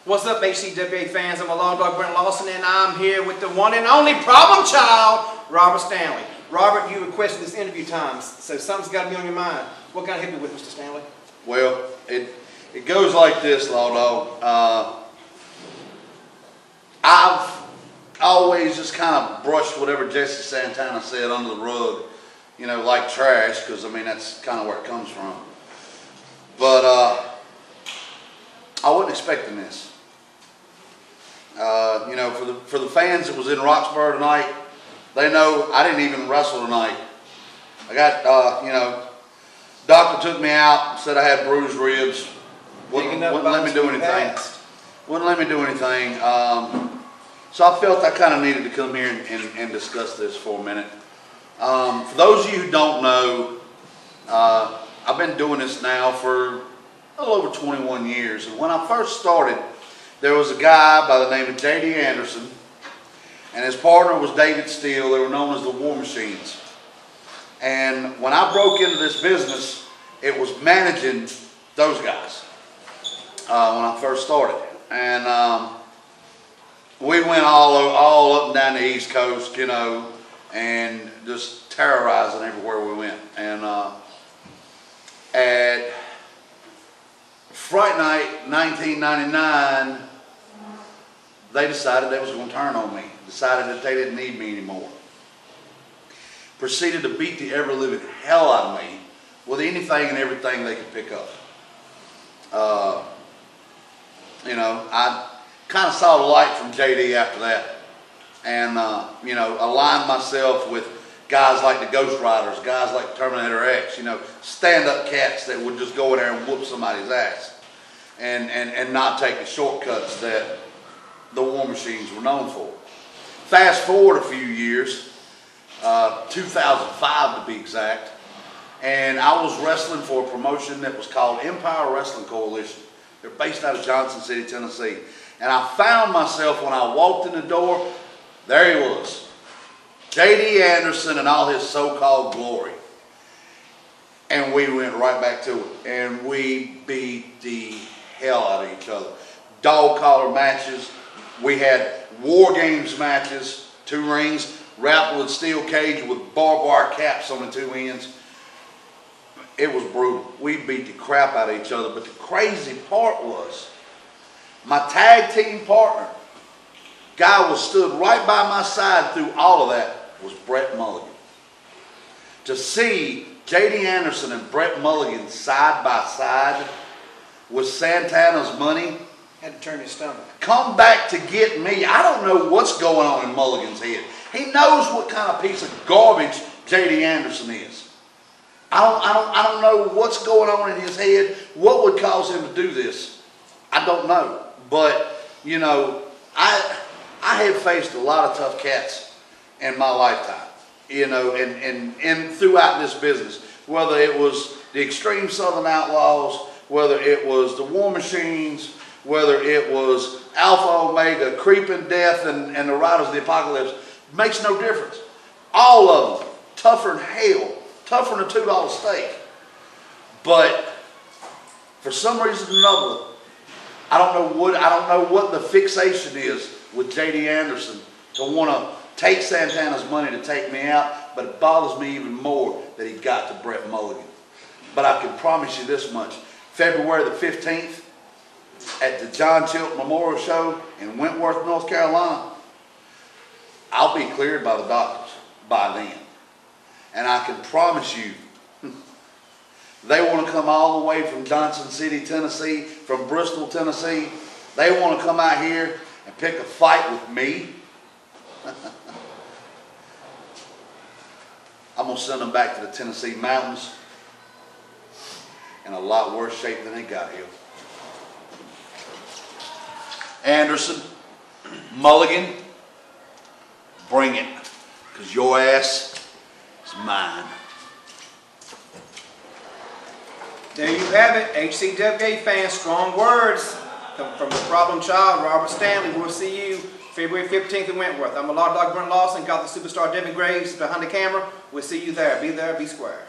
What's up, Hcwa fans? I'm a Law Dog Brent Lawson, and I'm here with the one and only problem child, Robert Stanley. Robert, you requested this interview time, so something's got to be on your mind. What can I help you with, Mr. Stanley? Well, it goes like this, Law Dog. I've always just kind of brushed whatever Jesse Santana said under the rug, you know, like trash, because I mean that's kind of where it comes from. But I wasn't expecting this. You know, for the fans that was in Roxborough tonight, they know I didn't even wrestle tonight. I got, you know, doctor took me out, said I had bruised ribs. Wouldn't let me do anything. Wouldn't let me do anything. So I felt I kind of needed to come here and discuss this for a minute. For those of you who don't know, I've been doing this now for a little over 21 years. And when I first started, there was a guy by the name of J.D. Anderson, and his partner was David Steele. They were known as the War Machines. And when I broke into this business, it was managing those guys when I first started. And we went all up and down the East Coast, you know, and just terrorizing everywhere we went. And at Fright Night 1999, they decided they was going to turn on me. Decided that they didn't need me anymore. Proceeded to beat the ever-living hell out of me with anything and everything they could pick up. You know, I kind of saw the light from JD after that, and you know, aligned myself with guys like the Ghost Riders, guys like Terminator X, you know, stand-up cats that would just go in there and whoop somebody's ass, and not take the shortcuts that the War Machines were known for. Fast forward a few years, 2005 to be exact, and I was wrestling for a promotion that was called Empire Wrestling Coalition. They're based out of Johnson City, Tennessee. And I found myself when I walked in the door, there he was. J.D. Anderson and all his so-called glory. And we went right back to it. And we beat the hell out of each other. Dog collar matches. We had War Games matches, 2 rings, wrapped with steel cage with barbed wire caps on the 2 ends. It was brutal. We beat the crap out of each other. But the crazy part was, my tag team partner, guy was stood right by my side through all of that, was Brett Mulligan. To see J.D. Anderson and Brett Mulligan side by side with Santana's money, Had to turn his stomach. Come back to get me. I don't know what's going on in Mulligan's head. He knows what kind of piece of garbage J.D. Anderson is. I don't know what's going on in his head. What would cause him to do this? I don't know. But, you know, I have faced a lot of tough cats in my lifetime, you know, and throughout this business. Whether it was the Extreme Southern Outlaws, whether it was the War Machines, whether it was Alpha Omega, Creeping Death, and the Riders of the Apocalypse, makes no difference. All of them, tougher than hell, tougher than a $2 steak. But for some reason or another, I don't know what the fixation is with J.D. Anderson to want to take Santana's money to take me out, but it bothers me even more that he got to Brett Mulligan. But I can promise you this much: February the 15th at the John Chilton Memorial Show in Wentworth, North Carolina, I'll be cleared by the doctors by then. And I can promise you, they want to come all the way from Johnson City, Tennessee, from Bristol, Tennessee. They want to come out here and pick a fight with me. I'm going to send them back to the Tennessee mountains in a lot worse shape than they got here. Anderson, Mulligan, bring it, because your ass is mine. There you have it, Hcwa fans, strong words from the problem child, Robert Stanley. We'll see you February 15th in Wentworth. I'm a Law Dog Brent Lawson, got the superstar Devin Graves behind the camera. We'll see you there. Be square.